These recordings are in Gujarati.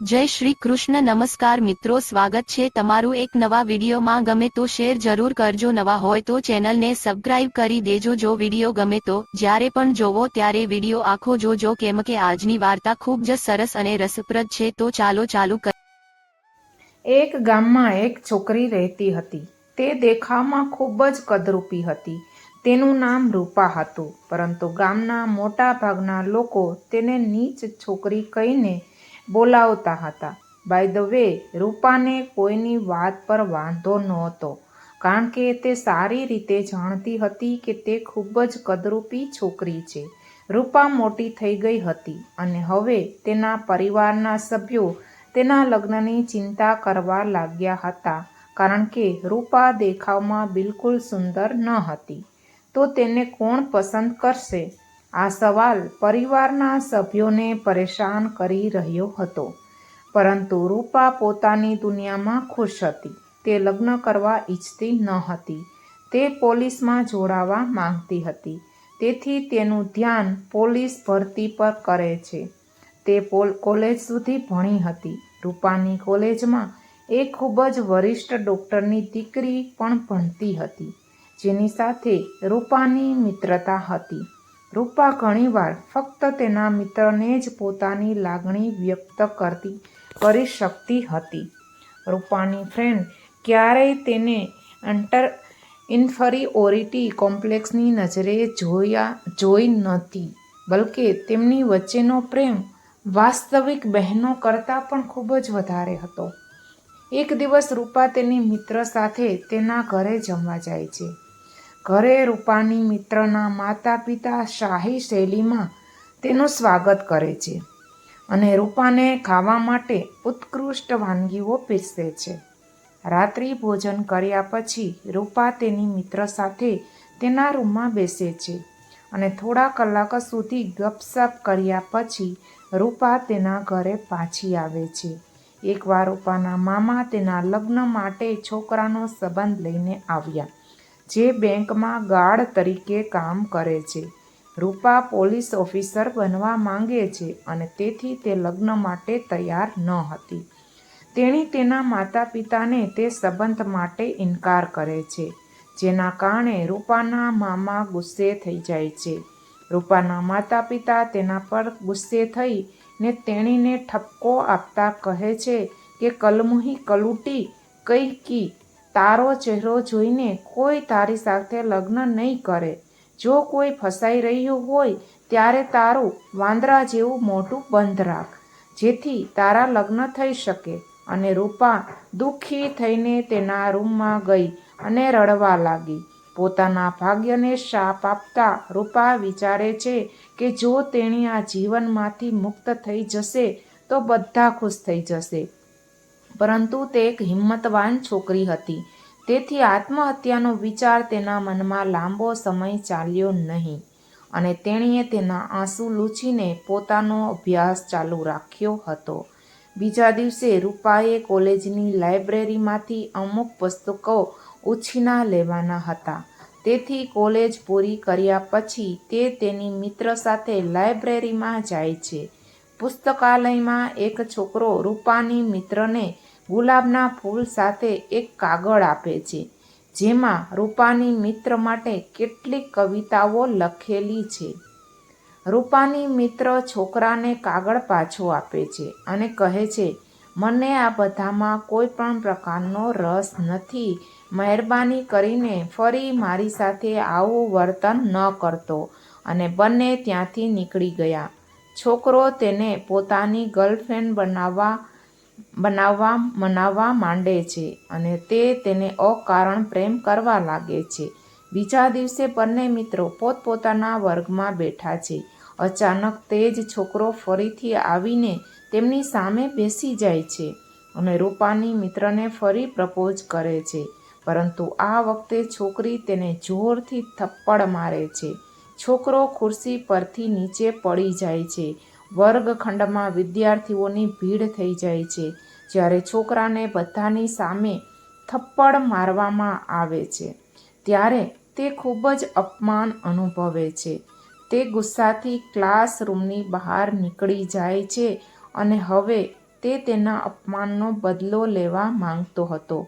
જય શ્રી કૃષ્ણ. નમસ્કાર મિત્રો, સ્વાગત છે તમારું એક નવા વિડીયોમાં. ગમે તો શેર જરૂર કરજો, નવા હોય તો ચેનલને સબસ્ક્રાઇબ કરી દેજો. જો વિડીયો ગમે તો જ્યારે પણ જોવો ત્યારે વિડીયો આખો જોજો, કેમ કે આજની વાર્તા ખૂબ જ સરસ અને રસપ્રદ છે. તો ચાલો ચાલુ કરીએ. એક ગામમાં એક છોકરી રહેતી હતી. તે દેખાવમાં ખૂબ જ કદરૂપી હતી. તેનું નામ રૂપા હતું, પરંતુ ગામના મોટા ભાગના લોકો તેને નીચ છોકરી કહીને બોલાવતા હતા. બાય ધ વે, રૂપાને કોઈની વાત પર વાંધો નહોતો, કારણ કે તે સારી રીતે જાણતી હતી કે તે ખૂબ જ કદરૂપી છોકરી છે. રૂપા મોટી થઈ ગઈ હતી અને હવે તેના પરિવારના સભ્યો તેના લગ્નની ચિંતા કરવા લાગ્યા હતા, કારણ કે રૂપા દેખાવમાં બિલકુલ સુંદર ન હતી. તો તેને કોણ પસંદ કરશે? આ સવાલ પરિવારના સભ્યોને પરેશાન કરી રહ્યો હતો. પરંતુ રૂપા પોતાની દુનિયામાં ખુશ હતી. તે લગ્ન કરવા ઈચ્છતી ન હતી. તે પોલીસમાં જોડાવા માંગતી હતી. તેથી તેનું ધ્યાન પોલીસ ભરતી પર કરે છે. તે કોલેજ સુધી ભણી હતી. રૂપાની કોલેજમાં એક ખૂબ જ વરિષ્ઠ ડૉક્ટરની દીકરી પણ ભણતી હતી, જેની સાથે રૂપાની મિત્રતા હતી. રૂપા ઘણીવાર ફક્ત તેના મિત્રને જ પોતાની લાગણી વ્યક્ત કરી શકતી હતી. રૂપાની ફ્રેન્ડ ક્યારેય તેને ઇન્ફરિઓરિટી કોમ્પ્લેક્સની નજરે જોઈ નહોતી, બલકે તેમની વચ્ચેનો પ્રેમ વાસ્તવિક બહેનો કરતાં પણ ખૂબ જ વધારે હતો. એક દિવસ રૂપા તેની મિત્ર સાથે તેના ઘરે જમવા જાય છે. ઘરે રૂપાની મિત્રના માતા પિતા શાહી શૈલીમાં તેનું સ્વાગત કરે છે અને રૂપાને ખાવા માટે ઉત્કૃષ્ટ વાનગીઓ પીરસે છે. રાત્રિ ભોજન કર્યા પછી રૂપા તેની મિત્ર સાથે તેના રૂમમાં બેસે છે અને થોડા કલાક સુધી ગપસપ કર્યા પછી રૂપા તેના ઘરે પાછી આવે છે. એકવાર રૂપાના મામા તેના લગ્ન માટે છોકરાનો સંબંધ લઈને આવ્યા, જે બેંકમાં ગાર્ડ તરીકે કામ કરે છે. રૂપા પોલીસ ઓફિસર બનવા માંગે છે અને તેથી તે લગ્ન માટે તૈયાર ન હતી. તેણી તેના માતા પિતાને તે સંબંધ માટે ઇનકાર કરે છે, જેના કારણે રૂપાના મામા ગુસ્સે થઈ જાય છે. રૂપાના માતા પિતા તેના પર ગુસ્સે થઈને તેણીને ઠપકો આપતા કહે છે કે કલમુહી કલુટી કઈ કી, તારો ચહેરો જોઈને કોઈ તારી સાથે લગ્ન નહીં કરે. જો કોઈ ફસાઈ રહ્યું હોય ત્યારે તારું વાંદરા જેવું મોઢું બંધ રાખ, જેથી તારા લગ્ન થઈ શકે. અને રૂપા દુઃખી થઈને તેના રૂમમાં ગઈ અને રડવા લાગી. પોતાના ભાગ્યને શાપ આપતા રૂપા વિચારે છે કે જો તેણી આ જીવનમાંથી મુક્ત થઈ જશે તો બધા ખુશ થઈ જશે. પરંતુ તે એક હિંમતવાન છોકરી હતી, તેથી આત્મહત્યાનો વિચાર તેના મનમાં લાંબો સમય ચાલ્યો નહીં અને તેણીએ તેના આંસુ લૂછીને પોતાનો અભ્યાસ ચાલુ રાખ્યો હતો. બીજા દિવસે રૂપાએ કોલેજની લાઇબ્રેરીમાંથી અમુક પુસ્તકો ઉછીના લેવાના હતા. તેથી કોલેજ પૂરી કર્યા પછી તે તેની મિત્ર સાથે લાઇબ્રેરીમાં જાય છે. પુસ્તકાલયમાં એક છોકરો રૂપાની મિત્રને ગુલાબના ફૂલ સાથે એક કાગળ આપે છે, જેમાં રૂપાની મિત્ર માટે કેટલીક કવિતાઓ લખેલી છે. રૂપાની મિત્ર છોકરાને કાગળ પાછો આપે છે અને કહે છે, મને આ બધામાં કોઈ પણ પ્રકારનો રસ નથી. મહેરબાની કરીને ફરી મારી સાથે આવું વર્તન ન કરતો. અને બંને ત્યાંથી નીકળી ગયા. છોકરો તેને પોતાની ગર્લફ્રેન્ડ બનાવવા મનાવવા માંડે છે અને તે તેને અકારણ પ્રેમ કરવા લાગે છે. બીજા દિવસે બંને મિત્રો પોતપોતાના વર્ગમાં બેઠા છે. અચાનક તે જ છોકરો ફરીથી આવીને તેમની સામે બેસી જાય છે અને રૂપાની મિત્રને ફરી પ્રપોઝ કરે છે. પરંતુ આ વખતે છોકરી તેને જોરથી થપ્પડ મારે છે. છોકરો ખુરશી પરથી નીચે પડી જાય છે. વર્ગખંડમાં વિદ્યાર્થીઓની ભીડ થઈ જાય છે. જ્યારે છોકરાને બધાની સામે થપ્પડ મારવામાં આવે છે, ત્યારે તે ખૂબ જ અપમાન અનુભવે છે. તે ગુસ્સાથી ક્લાસરૂમની બહાર નીકળી જાય છે અને હવે તે તેના અપમાનનો બદલો લેવા માંગતો હતો.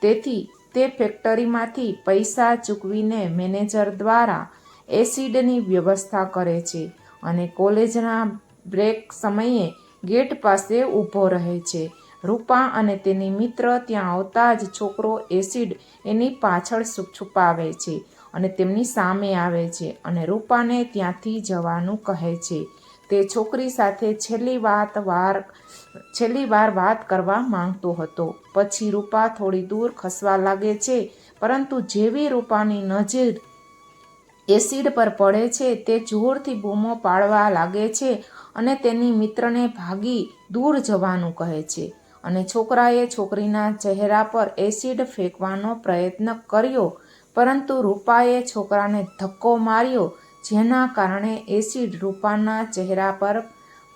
તેથી તે ફેક્ટરીમાંથી પૈસા ચૂકવીને મેનેજર દ્વારા એસિડની વ્યવસ્થા કરે છે અને કોલેજના બ્રેક સમયે ગેટ પાસે ઊભો રહે છે. રૂપા અને તેની મિત્ર ત્યાં આવતા જ છોકરો એસિડ એની પાછળ છુપાવે છે અને તેમની સામે આવે છે અને રૂપાને ત્યાંથી જવાનું કહે છે. તે છોકરી સાથે છેલ્લી વાર વાત કરવા માંગતો હતો. પછી રૂપા થોડી દૂર ખસવા લાગે છે, પરંતુ જેવી રૂપાની નજર એસિડ પર પડે છે તે જોરથી બૂમો પાડવા લાગે છે અને તેની મિત્રને ભાગી દૂર જવાનું કહે છે અને છોકરાએ છોકરીના ચહેરા પર એસિડ ફેંકવાનો પ્રયત્ન કર્યો, પરંતુ રૂપાએ છોકરાને ધક્કો માર્યો, જેના કારણે એસિડ રૂપાના ચહેરા પર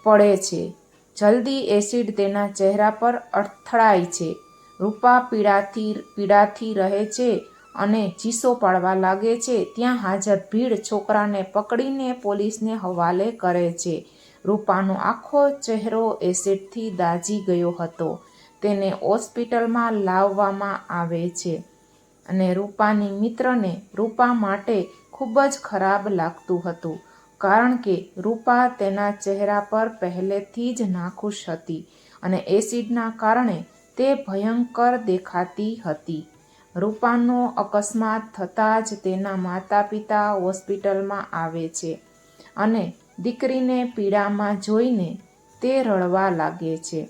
પડે છે. જલ્દી એસિડ તેના ચહેરા પર અથડાય છે. રૂપા પીડાથી રહે છે અને ચીસો પાડવા લાગે છે. ત્યાં હાજર ભીડ છોકરાને પકડીને પોલીસને હવાલે કરે છે. રૂપાનો આખો ચહેરો એસિડથી દાઝી ગયો હતો. તેને હોસ્પિટલમાં લાવવામાં આવે છે અને રૂપાની મિત્રને રૂપા માટે ખૂબ જ ખરાબ લાગતું હતું, કારણ કે રૂપા તેના ચહેરા પર પહેલેથી જ નાખુશ હતી અને એસિડના કારણે તે ભયંકર દેખાતી હતી. રૂપાનો અકસ્માત થતાં જ તેના માતા-પિતા હોસ્પિટલમાં આવે છે અને દીકરીને પીડામાં જોઈને તે રડવા લાગે છે.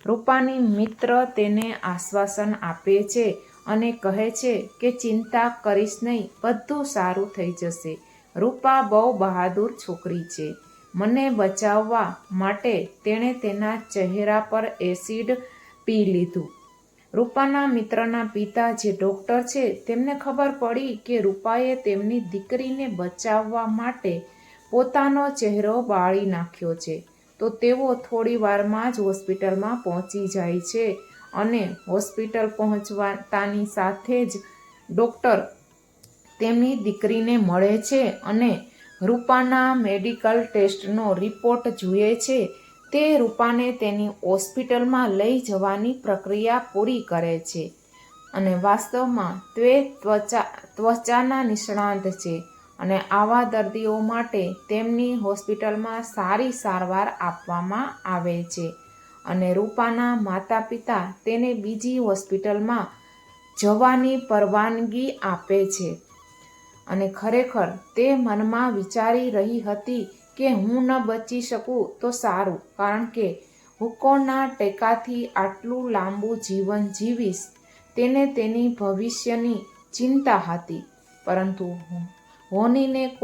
રૂપાની મિત્ર તેને આશ્વાસન આપે છે અને કહે છે કે ચિંતા કરીશ નહીં, બધું સારું થઈ જશે. રૂપા બહુ બહાદુર છોકરી છે. મને બચાવવા માટે તેણે તેના ચહેરા પર એસિડ પી લીધું. રૂપાના મિત્રના પિતા જે ડૉક્ટર છે, તેમને ખબર પડી કે રૂપાએ તેમની દીકરીને બચાવવા માટે પોતાનો ચહેરો બાળી નાખ્યો છે, તો તેઓ થોડી વારમાં જ હોસ્પિટલમાં પહોંચી જાય છે અને હોસ્પિટલ પહોંચતાની સાથે જ ડૉક્ટર તેમની દીકરીને મળે છે અને રૂપાના મેડિકલ ટેસ્ટનો રિપોર્ટ જુએ છે. તે રૂપાને તેની હોસ્પિટલમાં લઈ જવાની પ્રક્રિયા પૂરી કરે છે અને વાસ્તવમાં તે ત્વચાના નિષ્ણાત છે અને આવા દર્દીઓ માટે તેમની હોસ્પિટલમાં સારી સારવાર આપવામાં આવે છે અને રૂપાના માતા-પિતા તેને બીજી હોસ્પિટલમાં જવાની પરવાનગી આપે છે અને ખરેખર તે મનમાં વિચારી રહી હતી કે હું ન બચી શકું તો સારું, કારણ કે હુક્કોના ટેકાથી આટલું લાંબુ જીવન જીવીશ. તેને તેની ભવિષ્યની ચિંતા હતી, પરંતુ હોનીને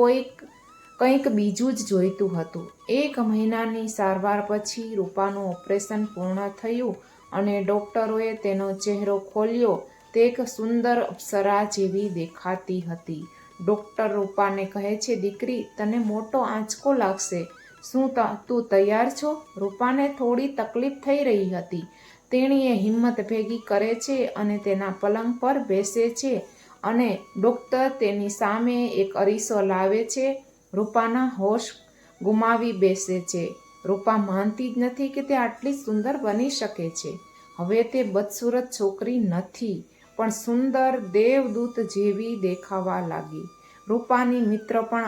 કંઈક બીજું જ જોઈતું હતું. 1 મહિનાની સારવાર પછી રૂપાનું ઓપરેશન પૂર્ણ થયું અને ડૉક્ટરોએ તેનો ચહેરો ખોલ્યો. તે એક સુંદર અપ્સરા જેવી દેખાતી હતી. ડૉક્ટર રૂપાને કહે છે, દીકરી, તને મોટો આંચકો લાગશે. શું તું તૈયાર છો? રૂપાને થોડી તકલીફ થઈ રહી હતી. તેણીએ હિંમત ભેગી કરે છે અને તેના પલંગ પર બેસે છે અને ડૉક્ટર તેની સામે એક અરીસો લાવે છે. રૂપાના હોશ ગુમાવી બેસે છે. રૂપા માનતી જ નથી કે તે આટલી સુંદર બની શકે છે. હવે તે બદસૂરત છોકરી નથી, પણ સુંદર દેવદૂત જેવી દેખાવા લાગી. રૂપાની મિત્ર પણ